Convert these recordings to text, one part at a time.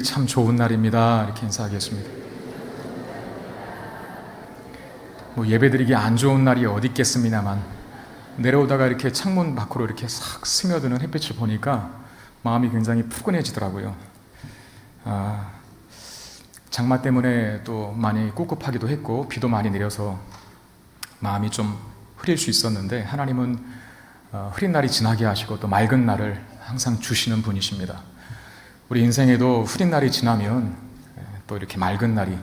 참 좋은 날입니다. 이렇게 인사하겠습니다. 예배드리기 안 좋은 날이 어디 있겠습니다만 내려오다가 이렇게 창문 밖으로 이렇게 싹 스며드는 햇빛을 보니까 마음이 굉장히 푸근해지더라고요. 장마 때문에 또 많이 꿉꿉하기도 했고 비도 많이 내려서 마음이 좀 흐릴 수 있었는데 하나님은 흐린 날이 지나게 하시고 또 맑은 날을 항상 주시는 분이십니다. 우리 인생에도 흐린 날이 지나면 또 이렇게 맑은 날이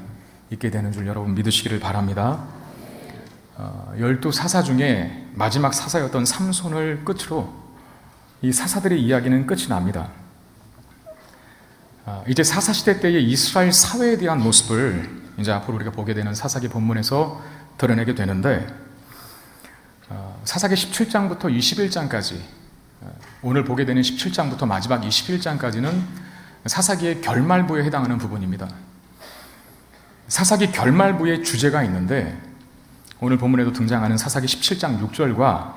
있게 되는 줄 여러분 믿으시기를 바랍니다. 12사사 중에 마지막 사사였던 삼손을 끝으로 이 사사들의 이야기는 끝이 납니다. 이제 사사시대 때의 이스라엘 사회에 대한 모습을 이제 앞으로 우리가 보게 되는 사사기 본문에서 드러내게 되는데 사사기 17장부터 21장까지 오늘 보게 되는 17장부터 마지막 21장까지는 사사기의 결말부에 해당하는 부분입니다. 사사기 결말부의 주제가 있는데 오늘 본문에도 등장하는 사사기 17장 6절과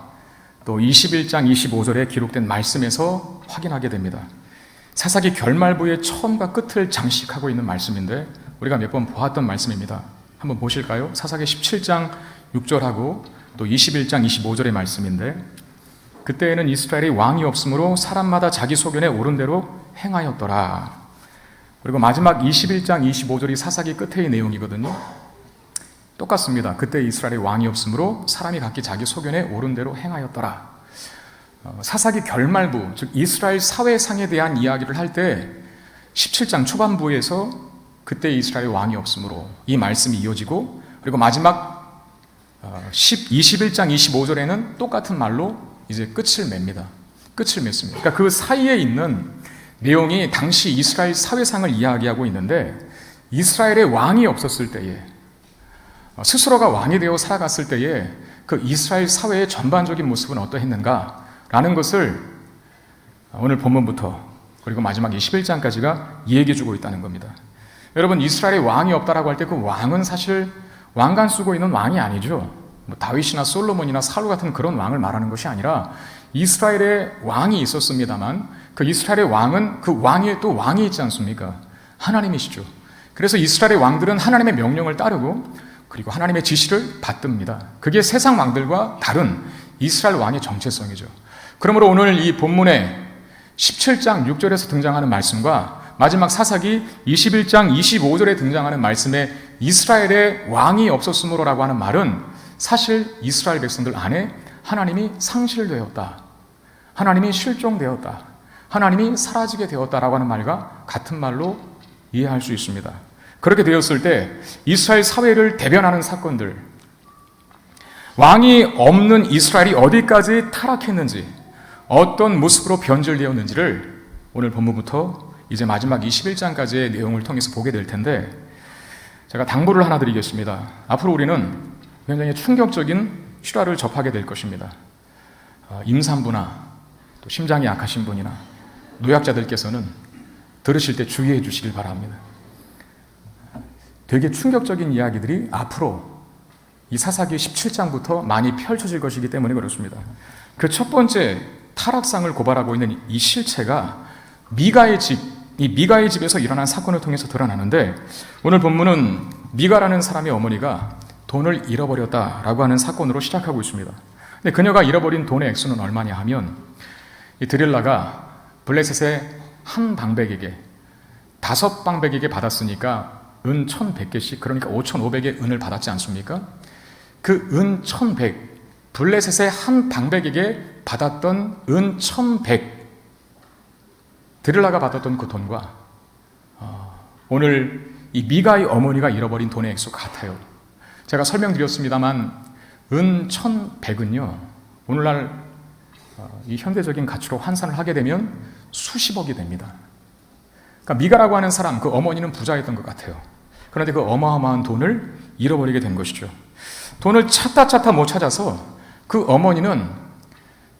또 21장 25절에 기록된 말씀에서 확인하게 됩니다. 사사기 결말부의 처음과 끝을 장식하고 있는 말씀인데 우리가 몇 번 보았던 말씀입니다. 한번 보실까요? 사사기 17장 6절하고 또 21장 25절의 말씀인데 그때에는 이스라엘이 왕이 없으므로 사람마다 자기 소견에 옳은 대로 행하였더라. 그리고 마지막 21장 25절이 사사기 끝의 내용이거든요. 똑같습니다. 그때 이스라엘의 왕이 없으므로 사람이 각기 자기 소견에 옳은 대로 행하였더라. 사사기 결말부, 즉 이스라엘 사회상에 대한 이야기를 할 때 17장 초반부에서 그때 이스라엘 왕이 없으므로 이 말씀이 이어지고 그리고 마지막 21장 25절에는 똑같은 말로 이제 끝을 맺습니다. 그러니까 그 사이에 있는 내용이 당시 이스라엘 사회상을 이야기하고 있는데 이스라엘의 왕이 없었을 때에 스스로가 왕이 되어 살아갔을 때에 그 이스라엘 사회의 전반적인 모습은 어떠했는가라는 것을 오늘 본문부터 그리고 마지막 21장까지가 얘기해 주고 있다는 겁니다. 여러분 이스라엘의 왕이 없다라고 할 때 그 왕은 사실 왕관 쓰고 있는 왕이 아니죠. 다윗이나 솔로몬이나 사울 같은 그런 왕을 말하는 것이 아니라 이스라엘의 왕이 있었습니다만 그 이스라엘의 왕은 그 왕이 또 왕이 있지 않습니까? 하나님이시죠. 그래서 이스라엘의 왕들은 하나님의 명령을 따르고 그리고 하나님의 지시를 받듭니다. 그게 세상 왕들과 다른 이스라엘 왕의 정체성이죠. 그러므로 오늘 이 본문의 17장 6절에서 등장하는 말씀과 마지막 사사기 21장 25절에 등장하는 말씀에 이스라엘의 왕이 없었으므로라고 하는 말은 사실 이스라엘 백성들 안에 하나님이 상실되었다. 하나님이 실종되었다. 하나님이 사라지게 되었다라고 하는 말과 같은 말로 이해할 수 있습니다. 그렇게 되었을 때 이스라엘 사회를 대변하는 사건들, 왕이 없는 이스라엘이 어디까지 타락했는지, 어떤 모습으로 변질되었는지를 오늘 본문부터 이제 마지막 21장까지의 내용을 통해서 보게 될 텐데 제가 당부를 하나 드리겠습니다. 앞으로 우리는 굉장히 충격적인 실화를 접하게 될 것입니다. 임산부나 또 심장이 약하신 분이나 노약자들께서는 들으실 때 주의해 주시길 바랍니다. 되게 충격적인 이야기들이 앞으로 이 사사기 17장부터 많이 펼쳐질 것이기 때문에 그렇습니다. 그 첫 번째 타락상을 고발하고 있는 이 실체가 미가의 집, 이 미가의 집에서 일어난 사건을 통해서 드러나는데 오늘 본문은 미가라는 사람의 어머니가 돈을 잃어버렸다라고 하는 사건으로 시작하고 있습니다. 근데 그녀가 잃어버린 돈의 액수는 얼마냐 하면 이 드릴라가 블레셋의 한 방백에게 5방백에게 받았으니까 은 1100개씩 그러니까 5500의 은을 받았지 않습니까? 그 은 1100 블레셋의 한 방백에게 받았던 은 1100 드릴라가 받았던 그 돈과 오늘 이 미가의 어머니가 잃어버린 돈의 액수가 같아요. 제가 설명드렸습니다만 은 1100은요 오늘날 이 현대적인 가치로 환산을 하게 되면 수십억이 됩니다. 그러니까 미가라고 하는 사람, 그 어머니는 부자였던 것 같아요. 그런데 그 어마어마한 돈을 잃어버리게 된 것이죠. 돈을 찾다 못 찾아서 그 어머니는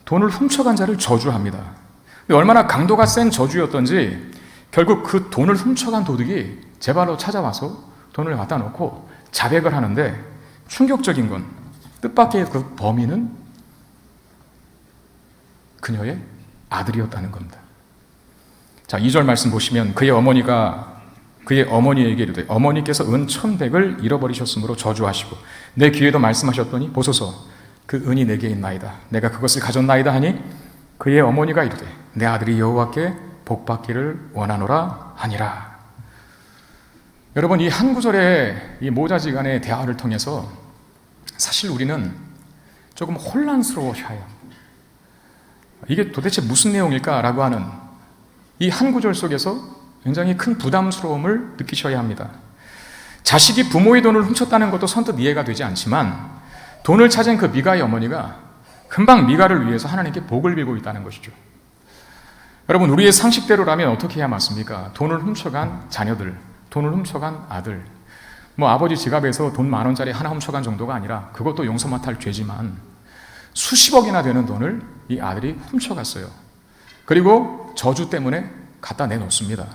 돈을 훔쳐간 자를 저주합니다. 얼마나 강도가 센 저주였던지 결국 그 돈을 훔쳐간 도둑이 제 발로 찾아와서 돈을 갖다 놓고 자백을 하는데 충격적인 건 뜻밖의 그 범인은 그녀의 아들이었다는 겁니다. 자, 2절 말씀 보시면 그의 어머니가 그의 어머니에게 이르되 어머니께서 은 1,100을 잃어버리셨으므로 저주하시고 내 귀에도 말씀하셨더니 보소서 그 은이 내게 있나이다. 내가 그것을 가졌나이다 하니 그의 어머니가 이르되 내 아들이 여호와께 복받기를 원하노라 하니라. 여러분, 이 한 구절의 이 모자지간의 대화를 통해서 사실 우리는 조금 혼란스러워하여 이게 도대체 무슨 내용일까라고 하는 이 한 구절 속에서 굉장히 큰 부담스러움을 느끼셔야 합니다. 자식이 부모의 돈을 훔쳤다는 것도 선뜻 이해가 되지 않지만 돈을 찾은 그 미가의 어머니가 금방 미가를 위해서 하나님께 복을 빌고 있다는 것이죠. 여러분, 우리의 상식대로라면 어떻게 해야 맞습니까? 돈을 훔쳐간 자녀들, 돈을 훔쳐간 아들, 아버지 지갑에서 돈 10,000원짜리 하나 훔쳐간 정도가 아니라 그것도 용서 못할 죄지만 수십억이나 되는 돈을 이 아들이 훔쳐갔어요. 그리고 저주 때문에 갖다 내놓습니다.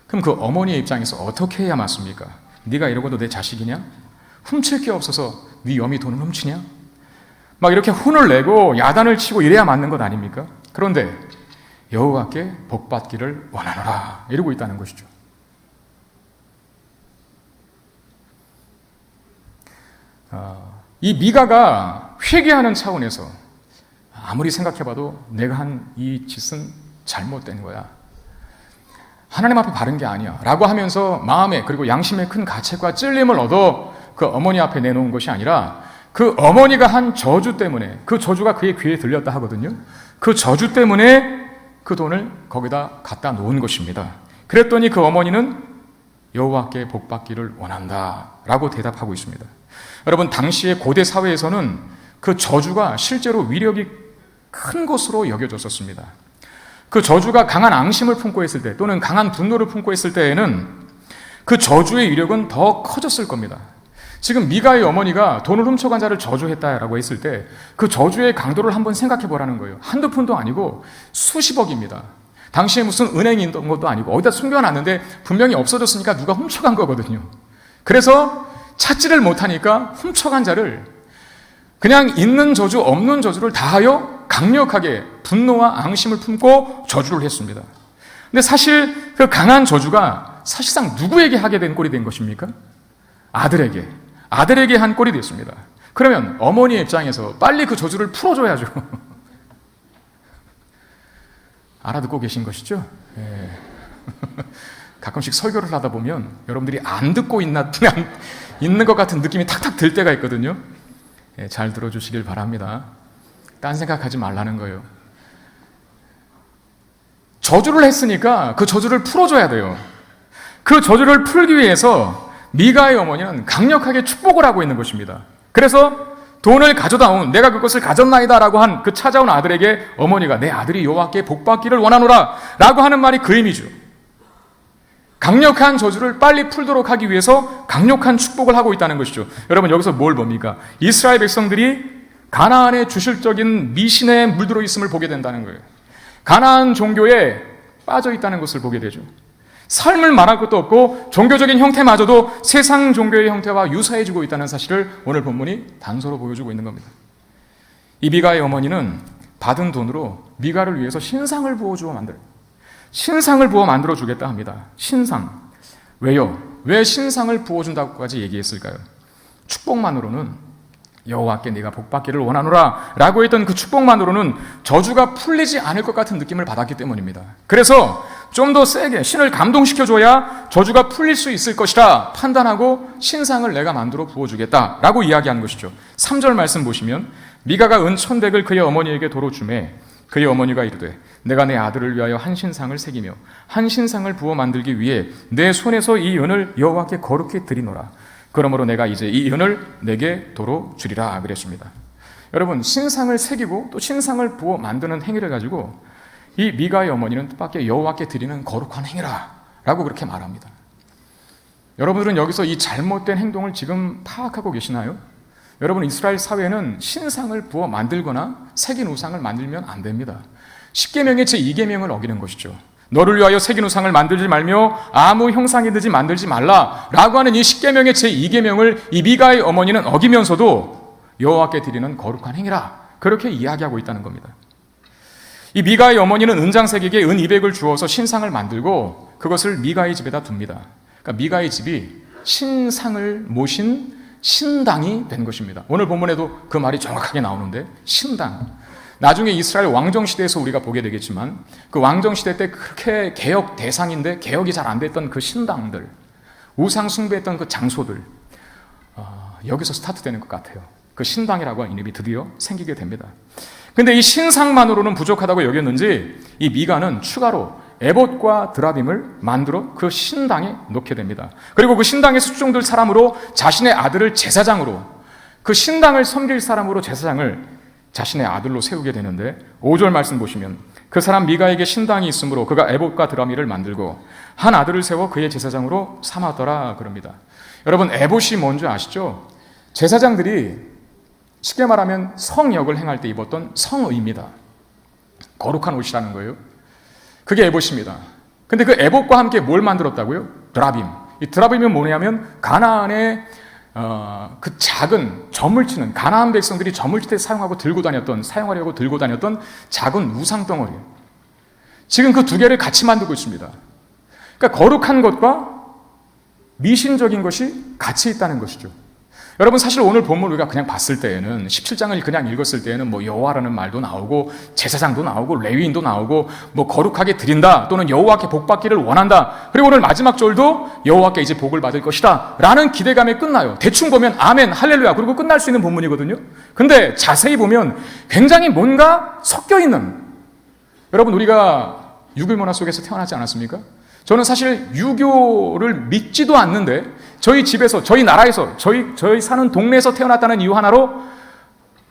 그럼 그 어머니의 입장에서 어떻게 해야 맞습니까? 네가 이러고도 내 자식이냐? 훔칠 게 없어서 네 염이 돈을 훔치냐? 막 이렇게 혼을 내고 야단을 치고 이래야 맞는 것 아닙니까? 그런데 여호와께 복받기를 원하노라 이러고 있다는 것이죠. 이 미가가 회개하는 차원에서 아무리 생각해봐도 내가 한 이 짓은 잘못된 거야. 하나님 앞에 바른 게 아니야 라고 하면서 마음에 그리고 양심에 큰 가책과 찔림을 얻어 그 어머니 앞에 내놓은 것이 아니라 그 어머니가 한 저주 때문에, 그 저주가 그의 귀에 들렸다 하거든요. 그 저주 때문에 그 돈을 거기다 갖다 놓은 것입니다. 그랬더니 그 어머니는 여호와께 복받기를 원한다 라고 대답하고 있습니다. 여러분, 당시의 고대 사회에서는 그 저주가 실제로 위력이 큰 것으로 여겨졌었습니다. 그 저주가 강한 앙심을 품고 있을 때 또는 강한 분노를 품고 있을 때에는 그 저주의 위력은 더 커졌을 겁니다. 지금 미가의 어머니가 돈을 훔쳐간 자를 저주했다라고 했을 때 그 저주의 강도를 한번 생각해 보라는 거예요. 한두 푼도 아니고 수십억입니다. 당시에 무슨 은행이 있던 것도 아니고 어디다 숨겨놨는데 분명히 없어졌으니까 누가 훔쳐간 거거든요. 그래서 찾지를 못하니까 훔쳐간 자를 그냥 있는 저주 없는 저주를 다하여 강력하게 분노와 앙심을 품고 저주를 했습니다. 근데 사실 그 강한 저주가 사실상 누구에게 하게 된 꼴이 된 것입니까? 아들에게 한 꼴이 됐습니다. 그러면 어머니의 입장에서 빨리 그 저주를 풀어줘야죠. 알아듣고 계신 것이죠? 예. 가끔씩 설교를 하다 보면 여러분들이 안 듣고 있는 것 같은 느낌이 탁탁 들 때가 있거든요. 예, 잘 들어주시길 바랍니다. 딴 생각하지 말라는 거예요. 저주를 했으니까 그 저주를 풀어줘야 돼요. 그 저주를 풀기 위해서 미가의 어머니는 강력하게 축복을 하고 있는 것입니다. 그래서 돈을 가져다 온, 내가 그것을 가졌나이다 라고 한 그 찾아온 아들에게 어머니가 내 아들이 여호와께 복받기를 원하노라 라고 하는 말이 그 의미죠. 강력한 저주를 빨리 풀도록 하기 위해서 강력한 축복을 하고 있다는 것이죠. 여러분, 여기서 뭘 봅니까? 이스라엘 백성들이 가나안의 주실적인 미신에 물들어 있음을 보게 된다는 거예요. 가나안 종교에 빠져 있다는 것을 보게 되죠. 삶을 말할 것도 없고 종교적인 형태마저도 세상 종교의 형태와 유사해지고 있다는 사실을 오늘 본문이 단서로 보여주고 있는 겁니다. 이 미가의 어머니는 받은 돈으로 미가를 위해서 신상을 부어 만들어 주겠다 합니다. 신상. 왜요? 왜 신상을 부어준다고까지 얘기했을까요? 축복만으로는 여호와께 네가 복받기를 원하노라 라고 했던 그 축복만으로는 저주가 풀리지 않을 것 같은 느낌을 받았기 때문입니다. 그래서 좀 더 세게 신을 감동시켜줘야 저주가 풀릴 수 있을 것이라 판단하고 신상을 내가 만들어 부어주겠다 라고 이야기한 것이죠. 3절 말씀 보시면 미가가 은 1,100을 그의 어머니에게 도로 주매 그의 어머니가 이르되 내가 내 아들을 위하여 한 신상을 새기며 한 신상을 부어 만들기 위해 내 손에서 이 은을 여호와께 거룩히 드리노라. 그러므로 내가 이제 이 은을 내게 도로 주리라 그랬습니다. 여러분, 신상을 새기고 또 신상을 부어 만드는 행위를 가지고 이 미가의 어머니는 뜻밖의 여호와께 드리는 거룩한 행위라 라고 그렇게 말합니다. 여러분들은 여기서 이 잘못된 행동을 지금 파악하고 계시나요? 여러분, 이스라엘 사회는 신상을 부어 만들거나 새긴 우상을 만들면 안 됩니다. 십계명의 제2계명을 어기는 것이죠. 너를 위하여 새긴 우상을 만들지 말며 아무 형상이든지 만들지 말라 라고 하는 이 십계명의 제2계명을 이 미가의 어머니는 어기면서도 여호와께 드리는 거룩한 행위라 그렇게 이야기하고 있다는 겁니다. 이 미가의 어머니는 은장색에게 은 200을 주어서 신상을 만들고 그것을 미가의 집에다 둡니다. 그러니까 미가의 집이 신상을 모신 신당이 된 것입니다. 오늘 본문에도 그 말이 정확하게 나오는데, 신당. 나중에 이스라엘 왕정시대에서 우리가 보게 되겠지만 그 왕정시대 때 그렇게 개혁 대상인데 개혁이 잘 안 됐던 그 신당들, 우상 숭배했던 그 장소들, 여기서 스타트되는 것 같아요. 그 신당이라고 하는 이름이 드디어 생기게 됩니다. 근데 이 신상만으로는 부족하다고 여겼는지 이 미가는 추가로 에봇과 드라빔을 만들어 그 신당에 놓게 됩니다. 그리고 그 신당에서 수종될 사람으로 자신의 아들을 제사장으로, 그 신당을 섬길 사람으로 제사장을 자신의 아들로 세우게 되는데, 5절 말씀 보시면 그 사람 미가에게 신당이 있으므로 그가 에봇과 드라미를 만들고 한 아들을 세워 그의 제사장으로 삼았더라 그럽니다. 여러분, 에봇이 뭔지 아시죠? 제사장들이 쉽게 말하면 성역을 행할 때 입었던 성의입니다. 거룩한 옷이라는 거예요. 그게 에봇입니다. 근데 그 에봇과 함께 뭘 만들었다고요? 드라빔. 이 드라빔은 뭐냐면 가나안의 그 작은 점을 치는, 가나안 백성들이 점을 칠 때 사용하려고 들고 다녔던 작은 우상 덩어리예요. 지금 그 두 개를 같이 만들고 있습니다. 그러니까 거룩한 것과 미신적인 것이 같이 있다는 것이죠. 여러분, 사실 오늘 본문 우리가 그냥 봤을 때에는, 17장을 그냥 읽었을 때에는 뭐 여호와라는 말도 나오고 제사장도 나오고 레위인도 나오고 뭐 거룩하게 드린다 또는 여호와께 복 받기를 원한다, 그리고 오늘 마지막 절도 여호와께 이제 복을 받을 것이다 라는 기대감에 끝나요. 대충 보면 아멘 할렐루야 그리고 끝날 수 있는 본문이거든요. 근데 자세히 보면 굉장히 뭔가 섞여 있는, 여러분, 우리가 유교 문화 속에서 태어나지 않았습니까? 저는 사실 유교를 믿지도 않는데 저희 집에서, 저희 나라에서, 저희 사는 동네에서 태어났다는 이유 하나로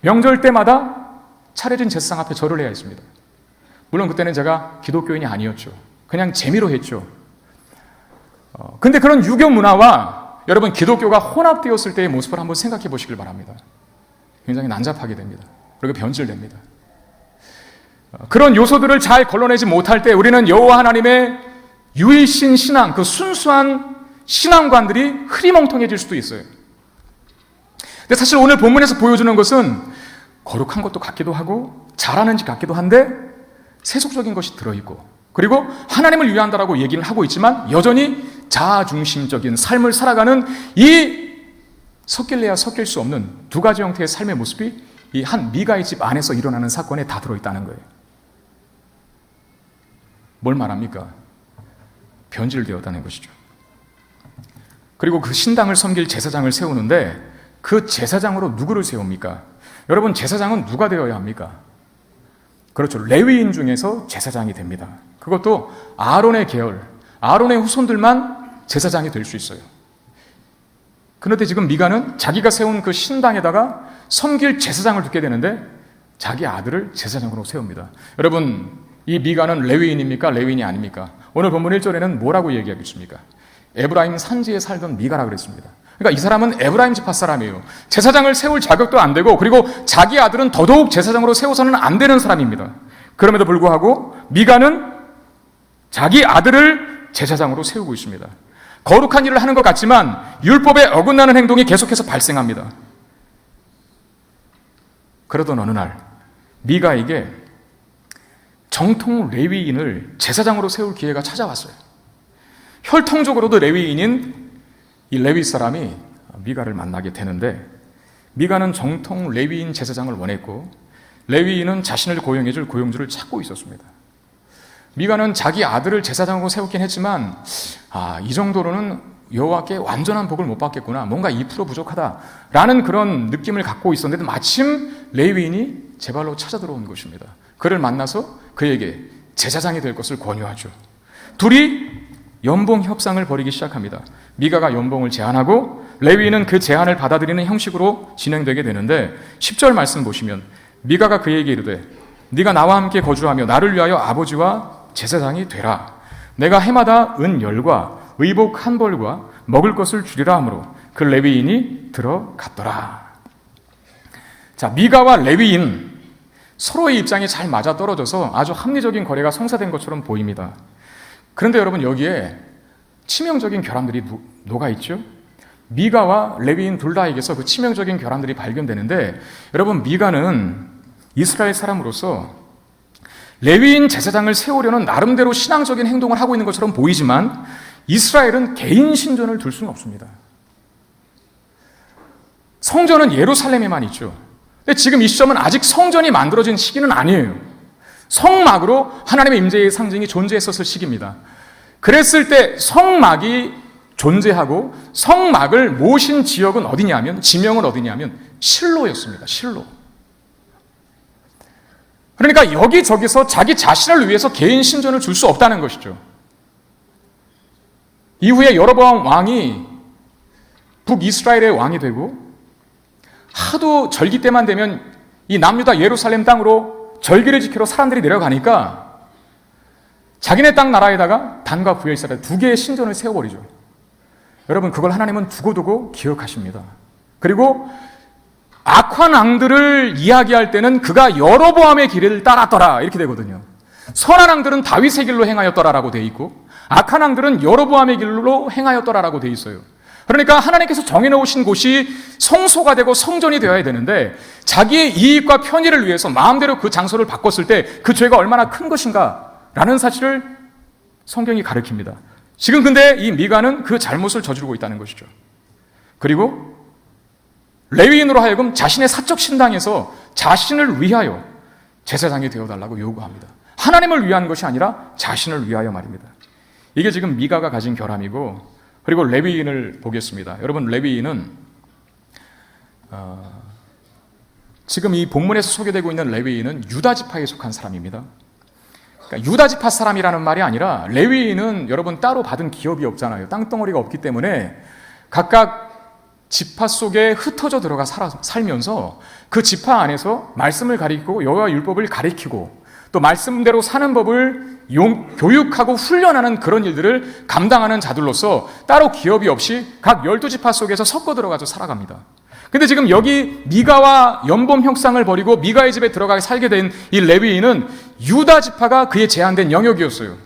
명절 때마다 차려진 제사상 앞에 절을 해야 했습니다. 물론 그때는 제가 기독교인이 아니었죠. 그냥 재미로 했죠. 근데 그런 유교 문화와 여러분 기독교가 혼합되었을 때의 모습을 한번 생각해 보시길 바랍니다. 굉장히 난잡하게 됩니다. 그리고 변질됩니다. 그런 요소들을 잘 걸러내지 못할 때 우리는 여호와 하나님의 유일신 신앙, 그 순수한 신앙관들이 흐리멍텅해질 수도 있어요. 근데 사실 오늘 본문에서 보여주는 것은 거룩한 것도 같기도 하고 잘하는 집 같기도 한데 세속적인 것이 들어있고, 그리고 하나님을 위한다라고 얘기를 하고 있지만 여전히 자아중심적인 삶을 살아가는 이 섞일래야 섞일 수 없는 두 가지 형태의 삶의 모습이 이 한 미가의 집 안에서 일어나는 사건에 다 들어있다는 거예요. 뭘 말합니까? 변질되었다는 것이죠. 그리고 그 신당을 섬길 제사장을 세우는데 그 제사장으로 누구를 세웁니까? 여러분, 제사장은 누가 되어야 합니까? 그렇죠. 레위인 중에서 제사장이 됩니다. 그것도 아론의 계열, 아론의 후손들만 제사장이 될 수 있어요. 그런데 지금 미가는 자기가 세운 그 신당에다가 섬길 제사장을 두게 되는데 자기 아들을 제사장으로 세웁니다. 여러분, 이 미가는 레위인입니까? 레위인이 아닙니까? 오늘 본문 1절에는 뭐라고 얘기하겠습니까? 에브라임 산지에 살던 미가라 그랬습니다. 그러니까 이 사람은 에브라임 지파 사람이에요. 제사장을 세울 자격도 안 되고, 그리고 자기 아들은 더더욱 제사장으로 세워서는 안 되는 사람입니다. 그럼에도 불구하고 미가는 자기 아들을 제사장으로 세우고 있습니다. 거룩한 일을 하는 것 같지만 율법에 어긋나는 행동이 계속해서 발생합니다. 그러던 어느 날 미가에게 정통 레위인을 제사장으로 세울 기회가 찾아왔어요. 혈통적으로도 레위인인 이 레위 사람이 미가를 만나게 되는데, 미가는 정통 레위인 제사장을 원했고 레위인은 자신을 고용해줄 고용주를 찾고 있었습니다. 미가는 자기 아들을 제사장으로 세웠긴 했지만 이 정도로는 여호와께 완전한 복을 못 받겠구나, 뭔가 2% 부족하다라는 그런 느낌을 갖고 있었는데 마침 레위인이 제 발로 찾아 들어온 것입니다. 그를 만나서 그에게 제사장이 될 것을 권유하죠. 둘이 연봉 협상을 벌이기 시작합니다. 미가가 연봉을 제안하고 레위인은 그 제안을 받아들이는 형식으로 진행되게 되는데 10절 말씀 보시면 미가가 그에게 이르되 네가 나와 함께 거주하며 나를 위하여 아버지와 제사장이 되라. 내가 해마다 은 10과 의복 1벌과 먹을 것을 주리라 하므로 그 레위인이 들어갔더라. 자, 미가와 레위인 서로의 입장이 잘 맞아떨어져서 아주 합리적인 거래가 성사된 것처럼 보입니다. 그런데 여러분, 여기에 치명적인 결함들이 녹아있죠? 미가와 레위인 둘 다에게서 그 치명적인 결함들이 발견되는데, 여러분, 미가는 이스라엘 사람으로서 레위인 제사장을 세우려는 나름대로 신앙적인 행동을 하고 있는 것처럼 보이지만 이스라엘은 개인 신전을 둘 수는 없습니다. 성전은 예루살렘에만 있죠. 근데 지금 이 시점은 아직 성전이 만들어진 시기는 아니에요. 성막으로 하나님의 임재의 상징이 존재했었을 시기입니다. 그랬을 때 성막이 존재하고 성막을 모신 지역은 어디냐면, 지명은 어디냐면 실로였습니다. 실로. 그러니까 여기저기서 자기 자신을 위해서 개인 신전을 줄 수 없다는 것이죠. 이후에 여로보암 왕이 북이스라엘의 왕이 되고 하도 절기 때만 되면 이 남유다 예루살렘 땅으로 절기를 지키러 사람들이 내려가니까 자기네 땅 나라에다가 단과 부엘세라 두 개의 신전을 세워버리죠. 여러분, 그걸 하나님은 두고두고 기억하십니다. 그리고 악한 왕들을 이야기할 때는 그가 여로보암의 길을 따랐더라 이렇게 되거든요. 선한 왕들은 다윗의 길로 행하였더라라고 돼 있고, 악한 왕들은 여로보암의 길로 행하였더라라고 돼 있어요. 그러니까 하나님께서 정해놓으신 곳이 성소가 되고 성전이 되어야 되는데 자기의 이익과 편의를 위해서 마음대로 그 장소를 바꿨을 때 그 죄가 얼마나 큰 것인가라는 사실을 성경이 가르칩니다. 지금 근데 이 미가는 그 잘못을 저지르고 있다는 것이죠. 그리고 레위인으로 하여금 자신의 사적 신당에서 자신을 위하여 제사장이 되어달라고 요구합니다. 하나님을 위한 것이 아니라 자신을 위하여 말입니다. 이게 지금 미가가 가진 결함이고, 그리고 레위인을 보겠습니다. 여러분, 레위인은 지금 이 본문에서 소개되고 있는 레위인은 유다 지파에 속한 사람입니다. 그러니까 유다 지파 사람이라는 말이 아니라 레위인은 여러분 따로 받은 기업이 없잖아요. 땅덩어리가 없기 때문에 각각 지파 속에 흩어져 들어가 살면서 그 지파 안에서 말씀을 가리키고 여호와 율법을 가리키고 또 말씀대로 사는 법을 교육하고 훈련하는 그런 일들을 감당하는 자들로서 따로 기업이 없이 각 12지파 속에서 섞어 들어가서 살아갑니다. 근데 지금 여기 미가와 연범 형상을 벌이고 미가의 집에 들어가 살게 된 이 레위인은 유다 지파가 그의 제한된 영역이었어요.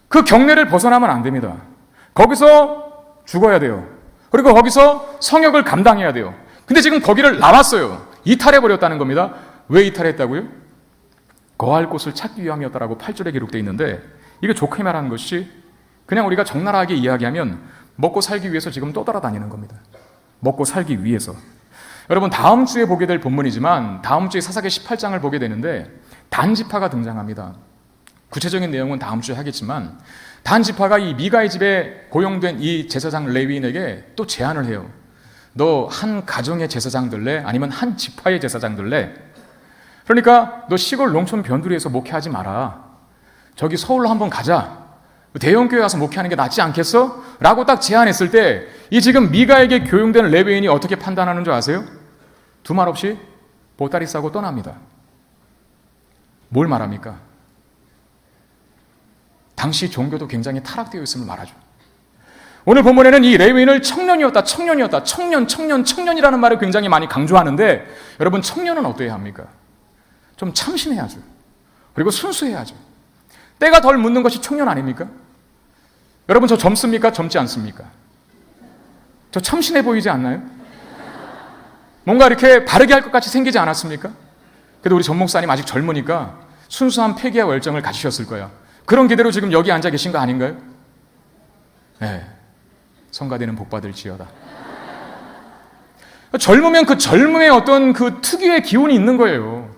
그 경례를 벗어나면 안 됩니다. 거기서 죽어야 돼요. 그리고 거기서 성역을 감당해야 돼요. 근데 지금 거기를 나왔어요. 이탈해버렸다는 겁니다. 왜 이탈했다고요? 거할 곳을 찾기 위함이었다라고 8절에 기록되어 있는데, 이게 좋게 말하는 것이 그냥 우리가 적나라하게 이야기하면 먹고 살기 위해서 지금 떠돌아다니는 겁니다. 먹고 살기 위해서. 여러분, 다음 주에 보게 될 본문이지만 다음 주에 사사기 18장을 보게 되는데 단지파가 등장합니다. 구체적인 내용은 다음 주에 하겠지만 단지파가 이 미가의 집에 고용된 이 제사장 레위인에게 또 제안을 해요. 너 한 가정의 제사장 들래? 아니면 한 지파의 제사장 들래? 그러니까 너 시골 농촌 변두리에서 목회하지 마라. 저기 서울로 한번 가자. 대형교회 와서 목회하는 게 낫지 않겠어? 라고 딱 제안했을 때 이 지금 미가에게 교용된 레위인이 어떻게 판단하는 줄 아세요? 두 말 없이 보따리 싸고 떠납니다. 뭘 말합니까? 당시 종교도 굉장히 타락되어 있음을 말하죠. 오늘 본문에는 이 레위인을 청년이었다, 청년이라는 말을 굉장히 많이 강조하는데, 여러분, 청년은 어떠해야 합니까? 좀 참신해야죠. 그리고 순수해야죠. 때가 덜 묻는 것이 청년 아닙니까? 여러분, 저 젊습니까? 젊지 않습니까? 저 참신해 보이지 않나요? 뭔가 이렇게 바르게 할 것 같이 생기지 않았습니까? 그래도 우리 전 목사님 아직 젊으니까 순수한 패기와 열정을 가지셨을 거예요. 그런 기대로 지금 여기 앉아 계신 거 아닌가요? 네. 성가대는 복 받을지어다. 젊으면 그 젊음의 어떤 그 특유의 기운이 있는 거예요.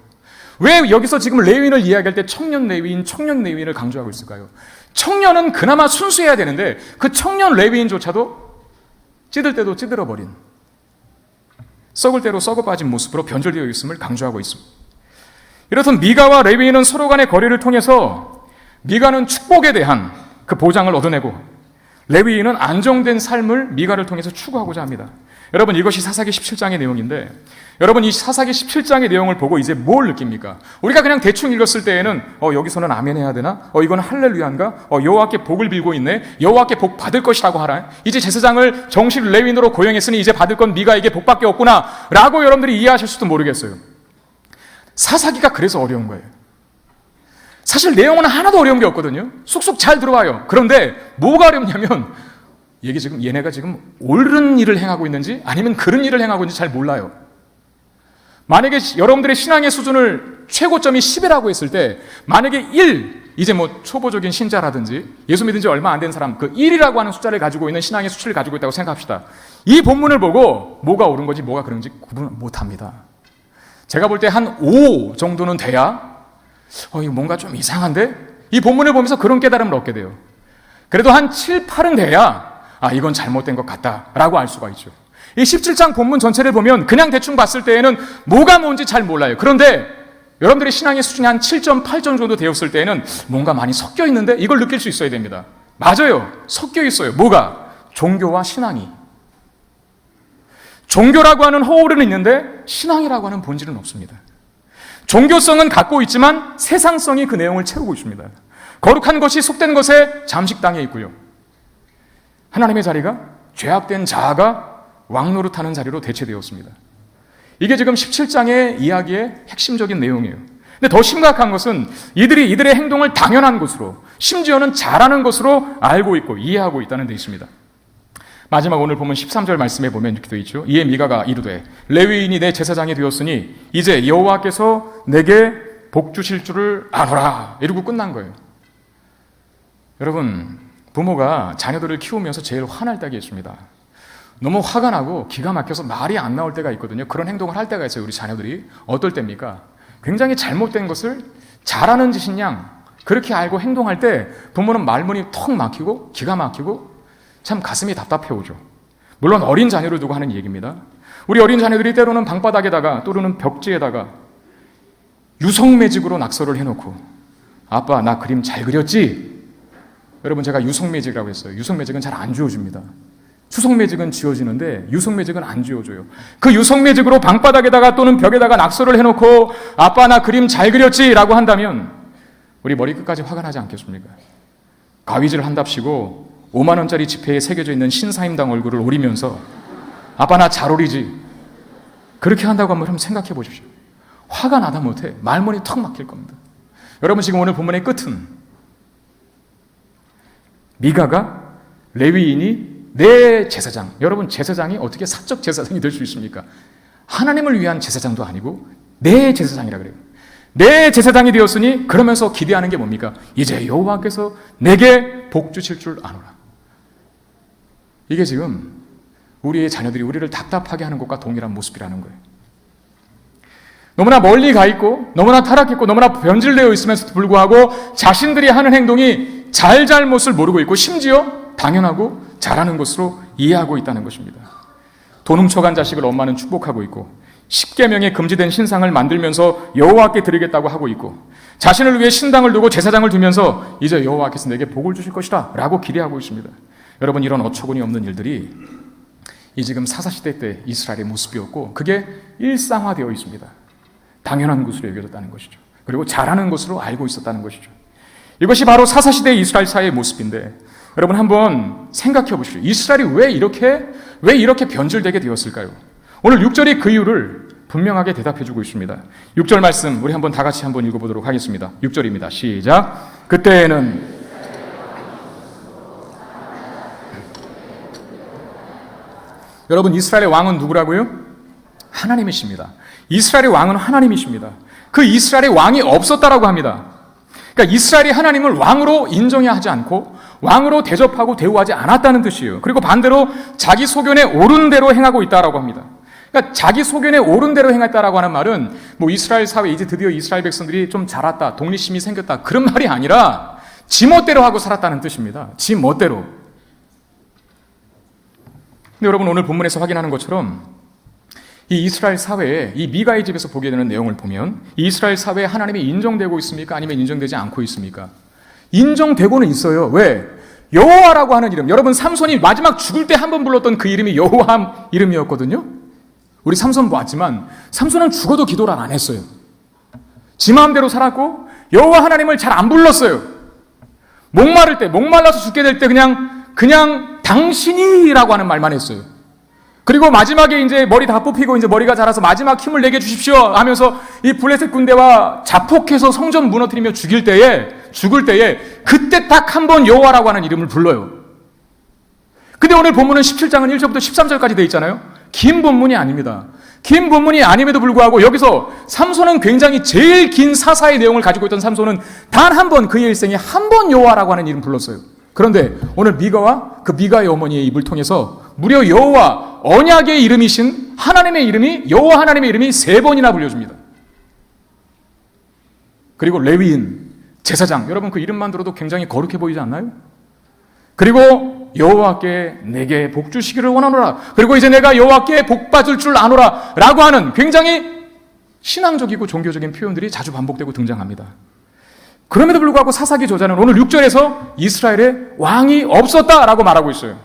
왜 여기서 지금 레위인을 이야기할 때 청년 레위인을 강조하고 있을까요? 청년은 그나마 순수해야 되는데 그 청년 레위인조차도 찌들 때도 찌들어버린, 썩을 대로 썩어 빠진 모습으로 변절되어 있음을 강조하고 있습니다. 이렇듯 미가와 레위인은 서로 간의 거래를 통해서 미가는 축복에 대한 그 보장을 얻어내고 레위인은 안정된 삶을 미가를 통해서 추구하고자 합니다. 여러분, 이것이 사사기 17장의 내용인데, 여러분, 이 사사기 17장의 내용을 보고 이제 뭘 느낍니까? 우리가 그냥 대충 읽었을 때에는 여기서는 아멘 해야 되나? 이건 할렐루야인가? 여호와께 복을 빌고 있네? 여호와께 복 받을 것이라고 하라? 이제 제사장을 정식 레위인으로 고용했으니 이제 받을 건 미가에게 복밖에 없구나 라고 여러분들이 이해하실 수도 모르겠어요. 사사기가 그래서 어려운 거예요. 사실 내용은 하나도 어려운 게 없거든요. 쑥쑥 잘 들어와요. 그런데 뭐가 어렵냐면 얘네가 지금 옳은 일을 행하고 있는지 아니면 그른 일을 행하고 있는지 잘 몰라요. 만약에 여러분들의 신앙의 수준을 최고점이 10이라고 했을 때 만약에 1, 이제 뭐 초보적인 신자라든지 예수 믿은 지 얼마 안 된 사람, 그 1이라고 하는 숫자를 가지고 있는 신앙의 수치를 가지고 있다고 생각합시다. 이 본문을 보고 뭐가 옳은 건지 뭐가 그런지 구분 못 합니다. 제가 볼 때 한 5 정도는 돼야 이거 뭔가 좀 이상한데? 이 본문을 보면서 그런 깨달음을 얻게 돼요. 그래도 한 7, 8은 돼야 이건 잘못된 것 같다라고 알 수가 있죠. 이 17장 본문 전체를 보면 그냥 대충 봤을 때에는 뭐가 뭔지 잘 몰라요. 그런데 여러분들의 신앙의 수준이 한 7점, 8점 정도 되었을 때에는 뭔가 많이 섞여 있는데 이걸 느낄 수 있어야 됩니다. 맞아요. 섞여 있어요. 뭐가? 종교와 신앙이. 종교라고 하는 허울은 있는데 신앙이라고 하는 본질은 없습니다. 종교성은 갖고 있지만 세상성이 그 내용을 채우고 있습니다. 거룩한 것이 속된 것에 잠식당해 있고요. 하나님의 자리가 죄악된 자아가 왕노릇하는 자리로 대체되었습니다. 이게 지금 17장의 이야기의 핵심적인 내용이에요. 근데 더 심각한 것은 이들이 이들의 행동을 당연한 것으로, 심지어는 잘하는 것으로 알고 있고 이해하고 있다는 데 있습니다. 마지막 오늘 보면 13절 말씀에 보면 이렇게 되어 있죠. 이에 미가가 이르되 레위인이 내 제사장이 되었으니 이제 여호와께서 내게 복 주실 줄을 아노라. 이러고 끝난 거예요. 여러분, 부모가 자녀들을 키우면서 제일 화날 때가 있습니다. 너무 화가 나고 기가 막혀서 말이 안 나올 때가 있거든요. 그런 행동을 할 때가 있어요. 우리 자녀들이. 어떨 때입니까? 굉장히 잘못된 것을 잘하는 짓인 양 그렇게 알고 행동할 때 부모는 말문이 턱 막히고 기가 막히고 참 가슴이 답답해 오죠. 물론 어린 자녀를 두고 하는 얘기입니다. 우리 어린 자녀들이 때로는 방바닥에다가 또는 벽지에다가 유성매직으로 낙서를 해놓고 아빠 나 그림 잘 그렸지? 여러분 제가 유성매직이라고 했어요. 유성매직은 잘 안 지워집니다. 수성매직은 지워지는데 유성매직은 안 지워져요. 그 유성매직으로 방바닥에다가 또는 벽에다가 낙서를 해놓고 아빠 나 그림 잘 그렸지? 라고 한다면 우리 머리 끝까지 화가 나지 않겠습니까? 가위질 한답시고 5만 원짜리 지폐에 새겨져 있는 신사임당 얼굴을 오리면서 아빠 나 잘 오리지? 그렇게 한다고 한번 생각해 보십시오. 화가 나다 못해 말문이 턱 막힐 겁니다. 여러분 지금 오늘 본문의 끝은 미가가 레위인이 내 제사장, 여러분 제사장이 어떻게 사적 제사장이 될 수 있습니까? 하나님을 위한 제사장도 아니고 내 제사장이라 그래요. 내 제사장이 되었으니 그러면서 기대하는 게 뭡니까? 이제 여호와께서 내게 복 주실 줄 아노라. 이게 지금 우리의 자녀들이 우리를 답답하게 하는 것과 동일한 모습이라는 거예요. 너무나 멀리 가 있고 너무나 타락했고 너무나 변질되어 있으면서도 불구하고 자신들이 하는 행동이 잘잘못을 모르고 있고 심지어 당연하고 잘하는 것으로 이해하고 있다는 것입니다. 돈 훔쳐간 자식을 엄마는 축복하고 있고 10계명에 금지된 신상을 만들면서 여호와께 드리겠다고 하고 있고 자신을 위해 신당을 두고 제사장을 두면서 이제 여호와께서 내게 복을 주실 것이다 라고 기대하고 있습니다. 여러분 이런 어처구니 없는 일들이 이 지금 사사시대 때 이스라엘의 모습이었고 그게 일상화되어 있습니다. 당연한 것으로 여겨졌다는 것이죠. 그리고 잘하는 것으로 알고 있었다는 것이죠. 이것이 바로 사사시대 이스라엘 사회의 모습인데 여러분 한번 생각해 보십시오. 이스라엘이 왜 이렇게 변질되게 되었을까요? 오늘 6절이 그 이유를 분명하게 대답해 주고 있습니다. 6절 말씀 우리 한번 다 같이 한번 읽어보도록 하겠습니다. 6절입니다. 시작. 그때에는 여러분 이스라엘의 왕은 누구라고요? 하나님이십니다. 이스라엘의 왕은 하나님이십니다. 그 이스라엘의 왕이 없었다라고 합니다. 그러니까 이스라엘이 하나님을 왕으로 인정해야 하지 않고 왕으로 대접하고 대우하지 않았다는 뜻이에요. 그리고 반대로 자기 소견에 옳은 대로 행하고 있다라고 합니다. 그러니까 자기 소견에 옳은 대로 행했다라고 하는 말은 뭐 이스라엘 사회 이제 드디어 이스라엘 백성들이 좀 자랐다, 독립심이 생겼다 그런 말이 아니라 지 멋대로 하고 살았다는 뜻입니다. 지 멋대로. 근데 여러분 오늘 본문에서 확인하는 것처럼 이 이스라엘 사회에 이 미가의 집에서 보게 되는 내용을 보면 이 이스라엘 사회에 하나님이 인정되고 있습니까? 아니면 인정되지 않고 있습니까? 인정되고는 있어요. 왜? 여호와라고 하는 이름. 여러분 삼손이 마지막 죽을 때 한 번 불렀던 그 이름이 여호와 이름이었거든요. 우리 삼손 보았지만 삼손은 죽어도 기도를 안 했어요. 지 마음대로 살았고 여호와 하나님을 잘 안 불렀어요. 목마를 때, 목말라서 죽게 될 때 그냥 당신이라고 하는 말만 했어요. 그리고 마지막에 이제 머리 다 뽑히고 이제 머리가 자라서 마지막 힘을 내게 주십시오 하면서 이 블레셋 군대와 자폭해서 성전 무너뜨리며 죽을 때에 그때 딱 한 번 여호와라고 하는 이름을 불러요. 근데 오늘 본문은 17장은 1절부터 13절까지 되어 있잖아요. 긴 본문이 아닙니다. 긴 본문이 아님에도 불구하고 여기서 삼손은 굉장히 제일 긴 사사의 내용을 가지고 있던 삼손은 단 한 번 그의 일생에 한 번 여호와라고 하는 이름 불렀어요. 그런데 오늘 미가와 그 미가의 어머니의 입을 통해서 무려 여호와 언약의 이름이신 하나님의 이름이 여호와 하나님의 이름이 3번이나 불려집니다. 그리고 레위인, 제사장, 여러분 그 이름만 들어도 굉장히 거룩해 보이지 않나요? 그리고 여호와께 내게 복 주시기를 원하노라. 그리고 이제 내가 여호와께 복 받을 줄 아노라 라고 하는 굉장히 신앙적이고 종교적인 표현들이 자주 반복되고 등장합니다. 그럼에도 불구하고 사사기 저자는 오늘 6절에서 이스라엘에 왕이 없었다라고 말하고 있어요.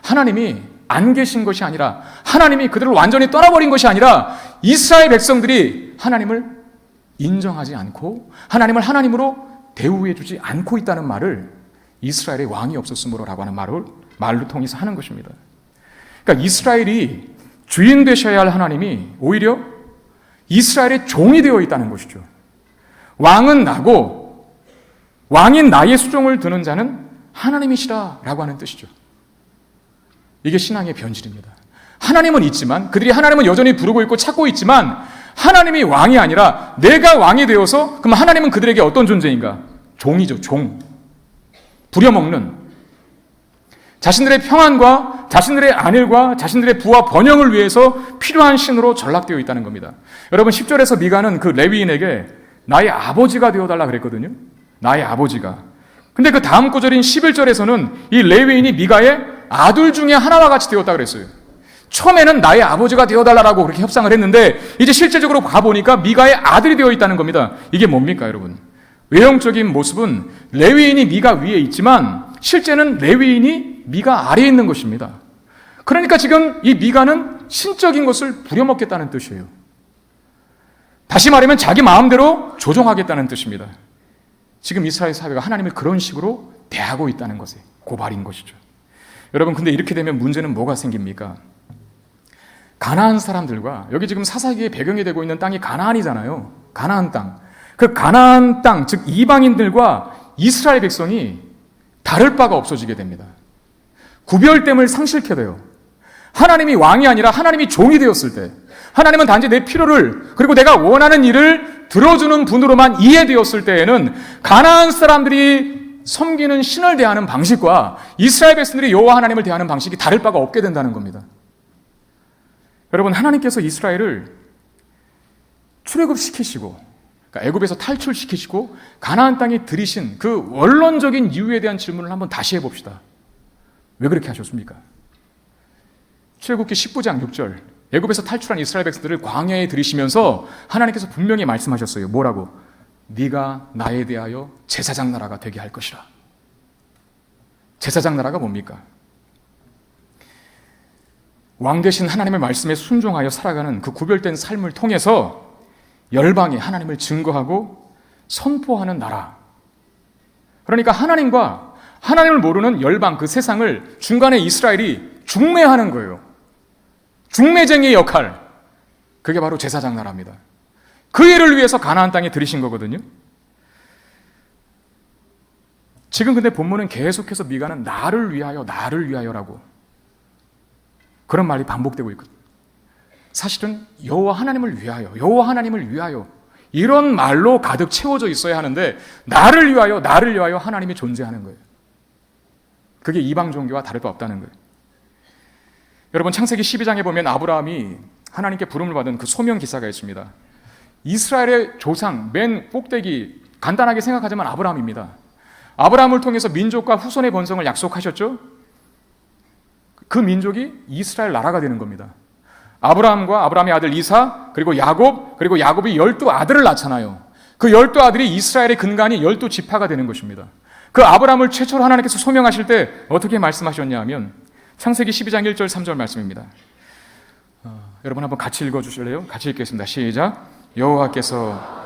하나님이 안 계신 것이 아니라 하나님이 그들을 완전히 떠나버린 것이 아니라 이스라엘 백성들이 하나님을 인정하지 않고 하나님을 하나님으로 대우해 주지 않고 있다는 말을 이스라엘에 왕이 없었으므로라고 하는 말로 통해서 하는 것입니다. 그러니까 이스라엘이 주인 되셔야 할 하나님이 오히려 이스라엘의 종이 되어 있다는 것이죠. 왕은 나고 왕인 나의 수종을 드는 자는 하나님이시라라고 하는 뜻이죠. 이게 신앙의 변질입니다. 하나님은 있지만 그들이 하나님은 여전히 부르고 있고 찾고 있지만 하나님이 왕이 아니라 내가 왕이 되어서 그럼 하나님은 그들에게 어떤 존재인가? 종이죠. 종. 부려먹는 자신들의 평안과 자신들의 안일과 자신들의 부와 번영을 위해서 필요한 신으로 전락되어 있다는 겁니다. 여러분 10절에서 미가는 그 레위인에게 나의 아버지가 되어달라 그랬거든요. 나의 아버지가. 근데 그 다음 구절인 11절에서는 이 레위인이 미가의 아들 중에 하나와 같이 되었다 그랬어요. 처음에는 나의 아버지가 되어달라고 그렇게 협상을 했는데 이제 실제적으로 가보니까 미가의 아들이 되어 있다는 겁니다. 이게 뭡니까 여러분? 외형적인 모습은 레위인이 미가 위에 있지만 실제는 레위인이 미가 아래에 있는 것입니다. 그러니까 지금 이 미가는 신적인 것을 부려먹겠다는 뜻이에요. 다시 말하면 자기 마음대로 조종하겠다는 뜻입니다. 지금 이스라엘 사회가 하나님을 그런 식으로 대하고 있다는 것에 고발인 것이죠. 여러분 근데 이렇게 되면 문제는 뭐가 생깁니까? 가나안 사람들과 여기 지금 사사기의 배경이 되고 있는 땅이 가나안이잖아요. 가나안 땅. 그 가나안 땅, 즉 이방인들과 이스라엘 백성이 다를 바가 없어지게 됩니다. 구별됨을 상실케 돼요. 하나님이 왕이 아니라 하나님이 종이 되었을 때 하나님은 단지 내 필요를 그리고 내가 원하는 일을 들어주는 분으로만 이해되었을 때에는 가나안 사람들이 섬기는 신을 대하는 방식과 이스라엘 백성들이 여호와 하나님을 대하는 방식이 다를 바가 없게 된다는 겁니다. 여러분 하나님께서 이스라엘을 출애굽시키시고 그러니까 애굽에서 탈출시키시고 가나안 땅에 들이신 그 원론적인 이유에 대한 질문을 한번 다시 해봅시다. 왜 그렇게 하셨습니까? 출애굽기 19장 6절 애굽에서 탈출한 이스라엘 백성들을 광야에 들이시면서 하나님께서 분명히 말씀하셨어요. 뭐라고? 네가 나에 대하여 제사장 나라가 되게 할 것이라. 제사장 나라가 뭡니까? 왕 되신 하나님의 말씀에 순종하여 살아가는 그 구별된 삶을 통해서 열방에 하나님을 증거하고 선포하는 나라. 그러니까 하나님과 하나님을 모르는 열방, 그 세상을 중간에 이스라엘이 중매하는 거예요. 중매쟁이의 역할. 그게 바로 제사장 나라입니다. 그 일을 위해서 가나안 땅에 들이신 거거든요. 지금 근데 본문은 계속해서 미가는 나를 위하여라고 그런 말이 반복되고 있거든요. 사실은 여호와 하나님을 위하여 이런 말로 가득 채워져 있어야 하는데 나를 위하여 하나님이 존재하는 거예요. 그게 이방 종교와 다를 바 없다는 거예요. 여러분 창세기 12장에 보면 아브라함이 하나님께 부름을 받은 그 소명 기사가 있습니다. 이스라엘의 조상 맨 꼭대기 간단하게 생각하자면 아브라함입니다. 아브라함을 통해서 민족과 후손의 번성을 약속하셨죠? 그 민족이 이스라엘 나라가 되는 겁니다. 아브라함과 아브라함의 아들 이사 그리고 야곱이 12아들을 낳잖아요. 그 12아들이 이스라엘의 근간이 12지파가 되는 것입니다. 그 아브라함을 최초로 하나님께서 소명하실 때 어떻게 말씀하셨냐 하면 창세기 12장 1절 3절 말씀입니다. 여러분 한번 같이 읽어주실래요? 같이 읽겠습니다. 시작. 여호와께서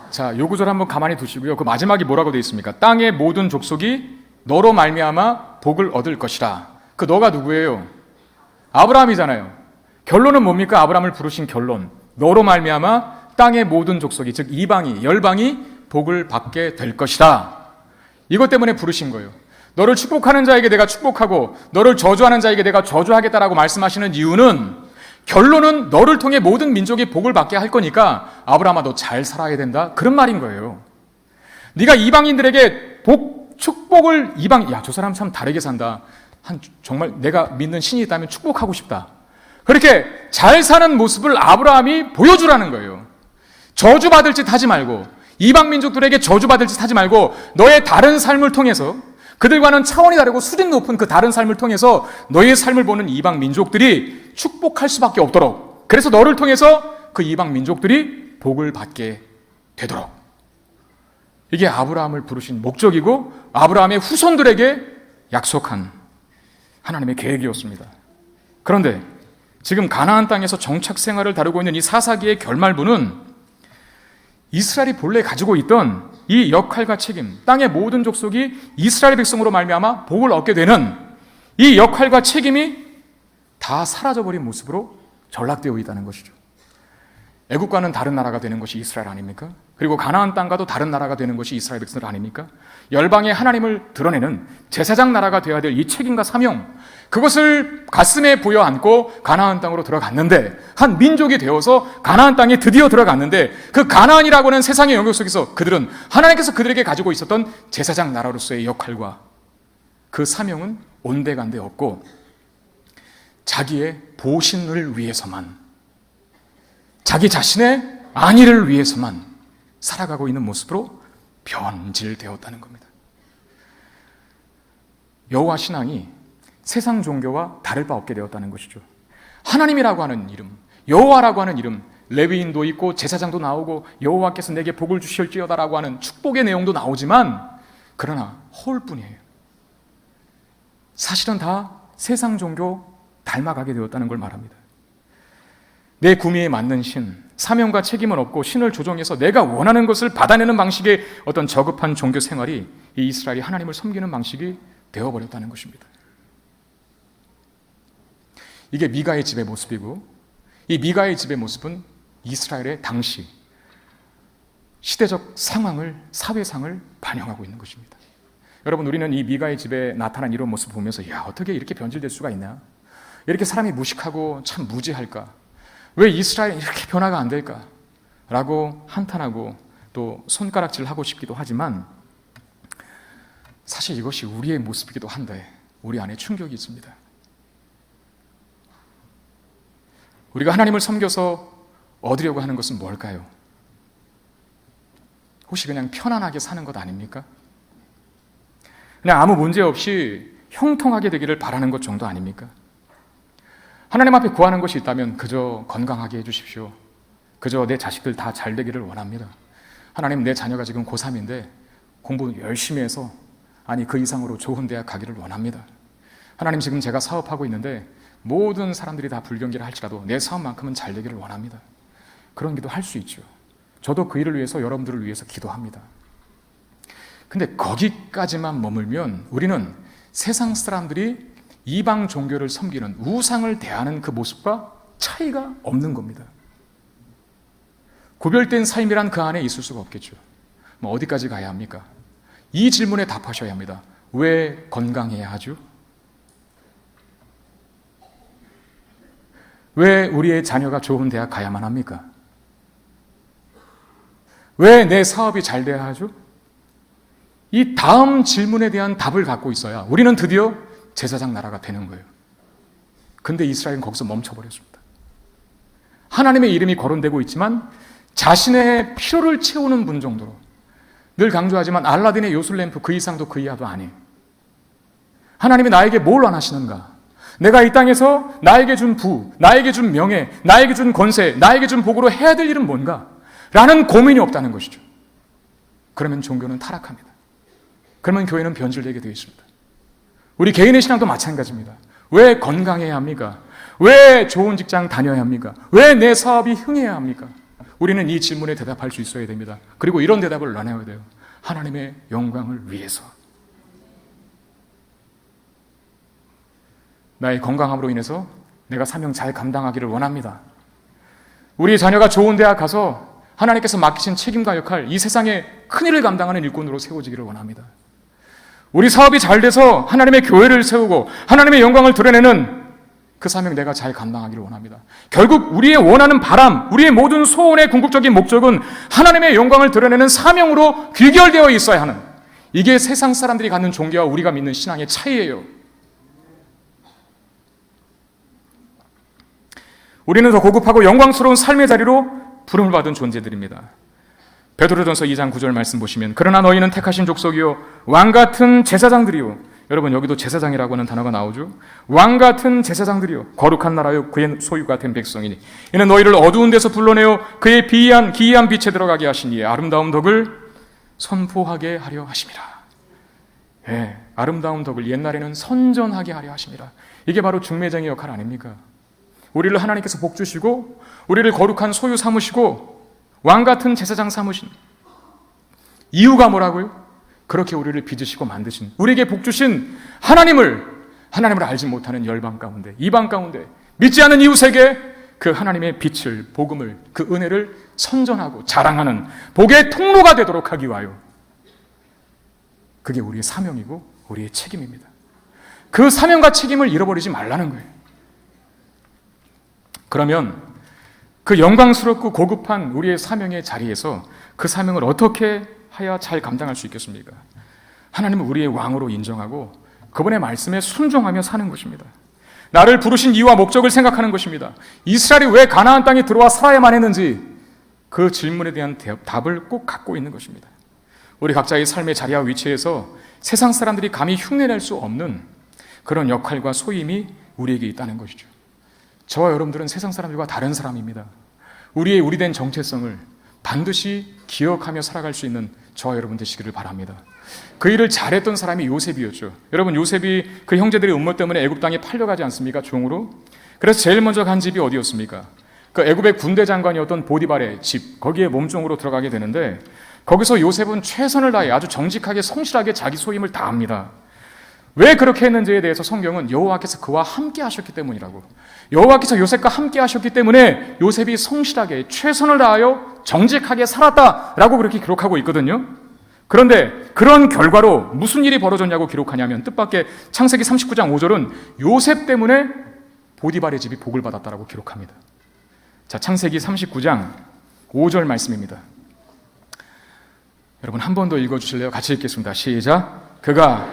자, 요 구절 한번 가만히 두시고요. 그 마지막이 뭐라고 되어 있습니까? 땅의 모든 족속이 너로 말미암아 복을 얻을 것이라. 그 너가 누구예요? 아브라함이잖아요. 결론은 뭡니까? 아브라함을 부르신 결론. 너로 말미암아 땅의 모든 족속이, 즉 이방이, 열방이 복을 받게 될 것이다. 이것 때문에 부르신 거예요. 너를 축복하는 자에게 내가 축복하고 너를 저주하는 자에게 내가 저주하겠다라고 말씀하시는 이유는, 결론은 너를 통해 모든 민족이 복을 받게 할 거니까 아브라함아 너 잘 살아야 된다, 그런 말인 거예요. 네가 이방인들에게 축복을 야, 저 사람 참 다르게 산다, 정말 내가 믿는 신이 있다면 축복하고 싶다, 그렇게 잘 사는 모습을 아브라함이 보여주라는 거예요. 저주받을 짓 하지 말고, 이방 민족들에게 저주받을 짓 하지 말고, 너의 다른 삶을 통해서, 그들과는 차원이 다르고 수준 높은 그 다른 삶을 통해서 너의 삶을 보는 이방 민족들이 축복할 수밖에 없도록, 그래서 너를 통해서 그 이방 민족들이 복을 받게 되도록, 이게 아브라함을 부르신 목적이고 아브라함의 후손들에게 약속한 하나님의 계획이었습니다. 그런데 지금 가나안 땅에서 정착 생활을 다루고 있는 이 사사기의 결말부는 이스라엘이 본래 가지고 있던 이 역할과 책임, 땅의 모든 족속이 이스라엘 백성으로 말미암아 복을 얻게 되는 이 역할과 책임이 다 사라져버린 모습으로 전락되어 있다는 것이죠. 애국과는 다른 나라가 되는 것이 이스라엘 아닙니까? 그리고 가나안 땅과도 다른 나라가 되는 것이 이스라엘 백성들 아닙니까? 열방의 하나님을 드러내는 제사장 나라가 되어야 될 이 책임과 사명, 그것을 가슴에 부여 안고 가나안 땅으로 들어갔는데, 한 민족이 되어서 가나안 땅에 드디어 들어갔는데, 그 가나안이라고 하는 세상의 영역 속에서 그들은 하나님께서 그들에게 가지고 있었던 제사장 나라로서의 역할과 그 사명은 온데간데 없고 자기의 보신을 위해서만, 자기 자신의 안위를 위해서만 살아가고 있는 모습으로 변질되었다는 겁니다. 여호와 신앙이 세상 종교와 다를 바 없게 되었다는 것이죠. 하나님이라고 하는 이름, 여호와라고 하는 이름, 레위인도 있고 제사장도 나오고 여호와께서 내게 복을 주실지어다라고 하는 축복의 내용도 나오지만, 그러나 허울뿐이에요. 사실은 다 세상 종교 닮아가게 되었다는 걸 말합니다. 내 구미에 맞는 신, 사명과 책임은 없고 신을 조종해서 내가 원하는 것을 받아내는 방식의 어떤 저급한 종교 생활이 이 이스라엘이 하나님을 섬기는 방식이 되어버렸다는 것입니다. 이게 미가의 집의 모습이고, 이 미가의 집의 모습은 이스라엘의 당시 시대적 상황을, 사회상을 반영하고 있는 것입니다. 여러분, 우리는 이 미가의 집에 나타난 이런 모습을 보면서, 야, 어떻게 이렇게 변질될 수가 있나? 이렇게 사람이 무식하고 참 무지할까? 왜 이스라엘이 이렇게 변화가 안 될까? 라고 한탄하고 또 손가락질하고 싶기도 하지만, 사실 이것이 우리의 모습이기도 한데 우리 안에 충격이 있습니다. 우리가 하나님을 섬겨서 얻으려고 하는 것은 뭘까요? 혹시 그냥 편안하게 사는 것 아닙니까? 그냥 아무 문제 없이 형통하게 되기를 바라는 것 정도 아닙니까? 하나님 앞에 구하는 것이 있다면 그저 건강하게 해주십시오. 그저 내 자식들 다 잘 되기를 원합니다. 하나님, 내 자녀가 지금 고3인데 공부 열심히 해서 그 이상으로 좋은 대학 가기를 원합니다. 하나님, 지금 제가 사업하고 있는데 모든 사람들이 다 불경기를 할지라도 내 사업만큼은 잘 되기를 원합니다. 그런 기도 할 수 있죠. 저도 그 일을 위해서, 여러분들을 위해서 기도합니다. 근데 거기까지만 머물면 우리는 세상 사람들이 이방 종교를 섬기는, 우상을 대하는 그 모습과 차이가 없는 겁니다. 구별된 삶이란 그 안에 있을 수가 없겠죠. 어디까지 가야 합니까? 이 질문에 답하셔야 합니다. 왜 건강해야 하죠? 왜 우리의 자녀가 좋은 대학 가야만 합니까? 왜 내 사업이 잘 돼야 하죠? 이 다음 질문에 대한 답을 갖고 있어야 우리는 드디어 제사장 나라가 되는 거예요. 근데 이스라엘은 거기서 멈춰버렸습니다. 하나님의 이름이 거론되고 있지만 자신의 필요를 채우는 분 정도로, 늘 강조하지만 알라딘의 요술램프 그 이상도 그 이하도 아니에요. 하나님이 나에게 뭘 원하시는가? 내가 이 땅에서 나에게 준 부, 나에게 준 명예, 나에게 준 권세, 나에게 준 복으로 해야 될 일은 뭔가? 라는 고민이 없다는 것이죠. 그러면 종교는 타락합니다. 그러면 교회는 변질되게 되어 있습니다. 우리 개인의 신앙도 마찬가지입니다. 왜 건강해야 합니까? 왜 좋은 직장 다녀야 합니까? 왜 내 사업이 흥해야 합니까? 우리는 이 질문에 대답할 수 있어야 됩니다. 그리고 이런 대답을 나눠야 돼요. 하나님의 영광을 위해서. 나의 건강함으로 인해서 내가 사명 잘 감당하기를 원합니다. 우리 자녀가 좋은 대학 가서 하나님께서 맡기신 책임과 역할, 이 세상에 큰일을 감당하는 일꾼으로 세워지기를 원합니다. 우리 사업이 잘 돼서 하나님의 교회를 세우고 하나님의 영광을 드러내는 그 사명 내가 잘 감당하기를 원합니다. 결국 우리의 원하는 바람, 우리의 모든 소원의 궁극적인 목적은 하나님의 영광을 드러내는 사명으로 귀결되어 있어야 하는, 이게 세상 사람들이 갖는 종교와 우리가 믿는 신앙의 차이예요. 우리는 더 고급하고 영광스러운 삶의 자리로 부름을 받은 존재들입니다. 베드로전서 2장 9절 말씀 보시면, 그러나 너희는 택하신 족속이요 왕같은 제사장들이요. 여러분, 여기도 제사장이라고 하는 단어가 나오죠. 왕같은 제사장들이요 거룩한 나라요 그의 소유가 된 백성이니 이는 너희를 어두운 데서 불러내어 그의 기이한 빛에 들어가게 하신 이의 아름다운 덕을 선포하게 하려 하심이라. 예, 아름다운 덕을 옛날에는 선전하게 하려 하심이라. 이게 바로 중매장의 역할 아닙니까? 우리를 하나님께서 복 주시고 우리를 거룩한 소유 삼으시고 왕같은 제사장 삼으신 이유가 뭐라고요? 그렇게 우리를 빚으시고 만드신, 우리에게 복 주신 하나님을 알지 못하는 열방 가운데, 이방 가운데 믿지 않는 이웃에게 그 하나님의 빛을, 복음을, 그 은혜를 선전하고 자랑하는 복의 통로가 되도록 하기 위하여, 그게 우리의 사명이고 우리의 책임입니다. 그 사명과 책임을 잃어버리지 말라는 거예요. 그러면 그 영광스럽고 고급한 우리의 사명의 자리에서 그 사명을 어떻게 하여 잘 감당할 수 있겠습니까? 하나님은 우리의 왕으로 인정하고 그분의 말씀에 순종하며 사는 것입니다. 나를 부르신 이유와 목적을 생각하는 것입니다. 이스라엘이 왜 가나안 땅에 들어와 살아야만 했는지 그 질문에 대한 답을 꼭 갖고 있는 것입니다. 우리 각자의 삶의 자리와 위치에서 세상 사람들이 감히 흉내낼 수 없는 그런 역할과 소임이 우리에게 있다는 것이죠. 저와 여러분들은 세상 사람들과 다른 사람입니다. 우리의 우리된 정체성을 반드시 기억하며 살아갈 수 있는 저와 여러분 되시기를 바랍니다. 그 일을 잘했던 사람이 요셉이었죠. 여러분, 요셉이 그 형제들의 음모 때문에 애굽 땅에 팔려가지 않습니까? 종으로. 그래서 제일 먼저 간 집이 어디였습니까? 그 애굽의 군대 장관이었던 보디발의 집, 거기에 몸종으로 들어가게 되는데, 거기서 요셉은 최선을 다해 아주 정직하게 성실하게 자기 소임을 다합니다. 왜 그렇게 했는지에 대해서 성경은 여호와께서 그와 함께 하셨기 때문이라고, 여호와께서 요셉과 함께 하셨기 때문에 요셉이 성실하게 최선을 다하여 정직하게 살았다라고 그렇게 기록하고 있거든요. 그런데 그런 결과로 무슨 일이 벌어졌냐고 기록하냐면, 뜻밖의 창세기 39장 5절은 요셉 때문에 보디발의 집이 복을 받았다라고 기록합니다. 자, 창세기 39장 5절 말씀입니다. 여러분, 한 번 더 읽어주실래요? 같이 읽겠습니다. 시작. 그가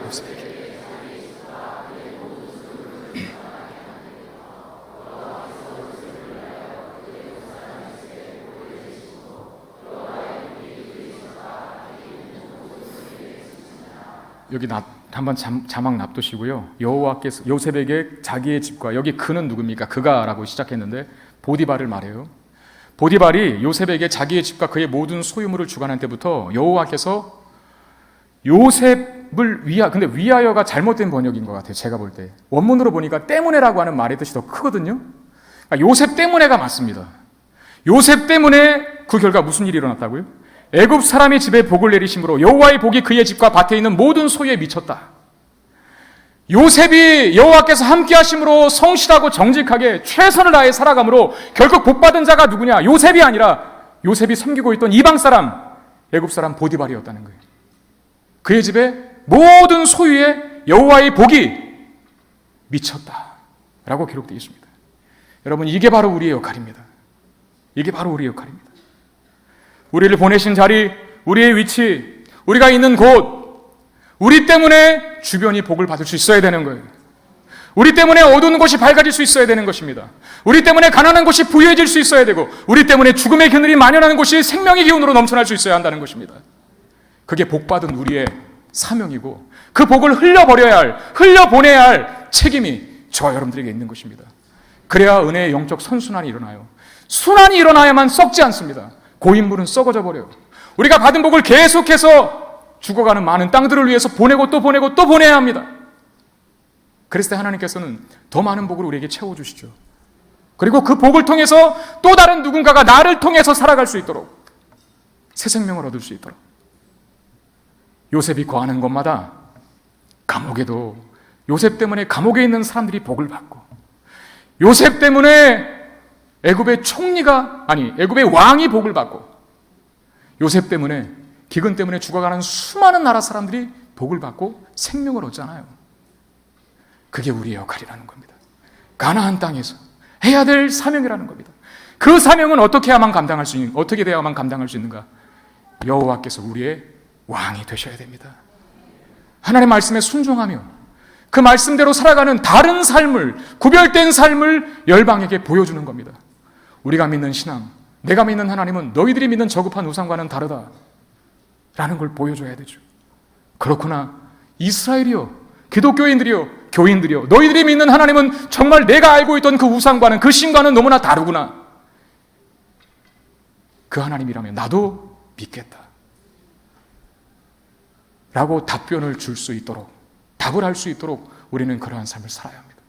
여기 한번 자막 납두시고요. 여호와께서 요셉에게 자기의 집과, 여기 그는 누굽니까? 그가라고 시작했는데 보디발을 말해요. 보디발이 요셉에게 자기의 집과 그의 모든 소유물을 주관할 때부터 여호와께서 요셉을 근데 위하여가 잘못된 번역인 것 같아요. 제가 볼 때 원문으로 보니까 때문에라고 하는 말의 뜻이 더 크거든요. 그러니까 요셉 때문에가 맞습니다. 요셉 때문에 그 결과 무슨 일이 일어났다고요? 애굽 사람의 집에 복을 내리심으로 여호와의 복이 그의 집과 밭에 있는 모든 소유에 미쳤다. 요셉이 여호와께서 함께 하심으로 성실하고 정직하게 최선을 다해 살아감으로 결국 복받은 자가 누구냐? 요셉이 아니라 요셉이 섬기고 있던 이방 사람, 애굽 사람 보디발이었다는 거예요. 그의 집에 모든 소유에 여호와의 복이 미쳤다라고 기록되어 있습니다. 여러분, 이게 바로 우리의 역할입니다. 이게 바로 우리의 역할입니다. 우리를 보내신 자리, 우리의 위치, 우리가 있는 곳, 우리 때문에 주변이 복을 받을 수 있어야 되는 거예요. 우리 때문에 어두운 곳이 밝아질 수 있어야 되는 것입니다. 우리 때문에 가난한 곳이 부유해질 수 있어야 되고, 우리 때문에 죽음의 그늘이 만연하는 곳이 생명의 기운으로 넘쳐날 수 있어야 한다는 것입니다. 그게 복받은 우리의 사명이고, 그 복을 흘려보내야 할 책임이 저와 여러분들에게 있는 것입니다. 그래야 은혜의 영적 선순환이 일어나요. 순환이 일어나야만 썩지 않습니다. 고인물은 썩어져 버려요. 우리가 받은 복을 계속해서 죽어가는 많은 땅들을 위해서 보내고 또 보내고 또 보내야 합니다. 그랬을 때 하나님께서는 더 많은 복을 우리에게 채워주시죠. 그리고 그 복을 통해서 또 다른 누군가가 나를 통해서 살아갈 수 있도록, 새 생명을 얻을 수 있도록. 요셉이 거하는 곳마다 감옥에도 요셉 때문에 감옥에 있는 사람들이 복을 받고, 요셉 때문에 애굽의 왕이 복을 받고, 요셉 때문에, 기근 때문에 죽어가는 수많은 나라 사람들이 복을 받고 생명을 얻잖아요. 그게 우리의 역할이라는 겁니다. 가나안 땅에서 해야 될 사명이라는 겁니다. 그 사명은 어떻게 돼야만 감당할 수 있는가? 여호와께서 우리의 왕이 되셔야 됩니다. 하나님의 말씀에 순종하며 그 말씀대로 살아가는 다른 삶을, 구별된 삶을 열방에게 보여주는 겁니다. 우리가 믿는 신앙, 내가 믿는 하나님은 너희들이 믿는 저급한 우상과는 다르다 라는 걸 보여줘야 되죠. 그렇구나, 이스라엘이요, 기독교인들이요, 교인들이요, 너희들이 믿는 하나님은 정말 내가 알고 있던 그 우상과는, 그 신과는 너무나 다르구나. 그 하나님이라면 나도 믿겠다 라고 답변을 줄 수 있도록, 답을 할 수 있도록 우리는 그러한 삶을 살아야 합니다.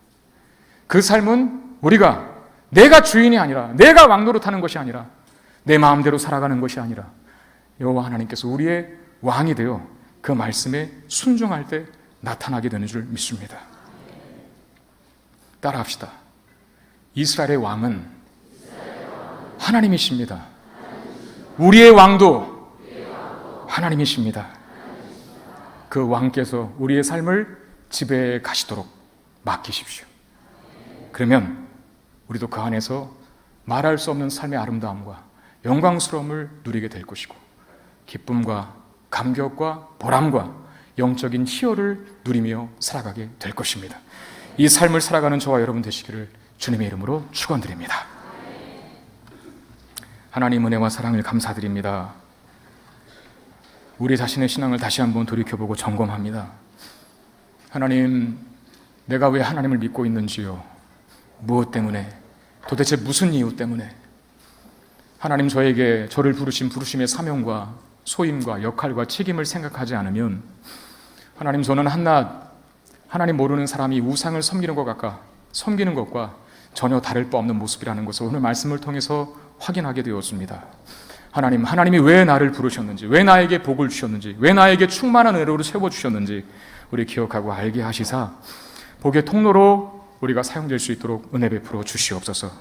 그 삶은 우리가 내가 주인이 아니라, 내가 왕노릇하는 것이 아니라, 내 마음대로 살아가는 것이 아니라 여호와 하나님께서 우리의 왕이 되어 그 말씀에 순종할 때 나타나게 되는 줄 믿습니다. 따라합시다. 이스라엘의 왕은 하나님이십니다. 우리의 왕도 하나님이십니다. 그 왕께서 우리의 삶을 지배해 가시도록 맡기십시오. 그러면 우리도 그 안에서 말할 수 없는 삶의 아름다움과 영광스러움을 누리게 될 것이고, 기쁨과 감격과 보람과 영적인 희열을 누리며 살아가게 될 것입니다. 이 삶을 살아가는 저와 여러분 되시기를 주님의 이름으로 축원드립니다. 하나님 은혜와 사랑을 감사드립니다. 우리 자신의 신앙을 다시 한번 돌이켜보고 점검합니다. 하나님, 내가 왜 하나님을 믿고 있는지요? 무엇 때문에? 도대체 무슨 이유 때문에? 하나님, 저를 부르신 부르심의 사명과 소임과 역할과 책임을 생각하지 않으면, 하나님, 저는 한낱 하나님 모르는 사람이 우상을 섬기는 것과 전혀 다를 바 없는 모습이라는 것을 오늘 말씀을 통해서 확인하게 되었습니다. 하나님이 왜 나를 부르셨는지, 왜 나에게 복을 주셨는지, 왜 나에게 충만한 은혜로 채워주셨는지 우리 기억하고 알게 하시사 복의 통로로 우리가 사용될 수 있도록 은혜 베풀어 주시옵소서.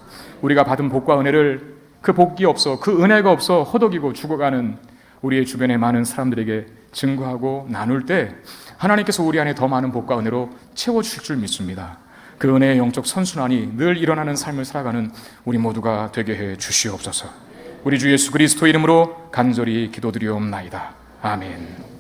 우리가 받은 복과 은혜를, 그 복이 없어, 그 은혜가 없어 허덕이고 죽어가는 우리의 주변의 많은 사람들에게 증거하고 나눌 때 하나님께서 우리 안에 더 많은 복과 은혜로 채워주실 줄 믿습니다. 그 은혜의 영적 선순환이 늘 일어나는 삶을 살아가는 우리 모두가 되게 해 주시옵소서. 우리 주 예수 그리스도 이름으로 간절히 기도드리옵나이다. 아멘.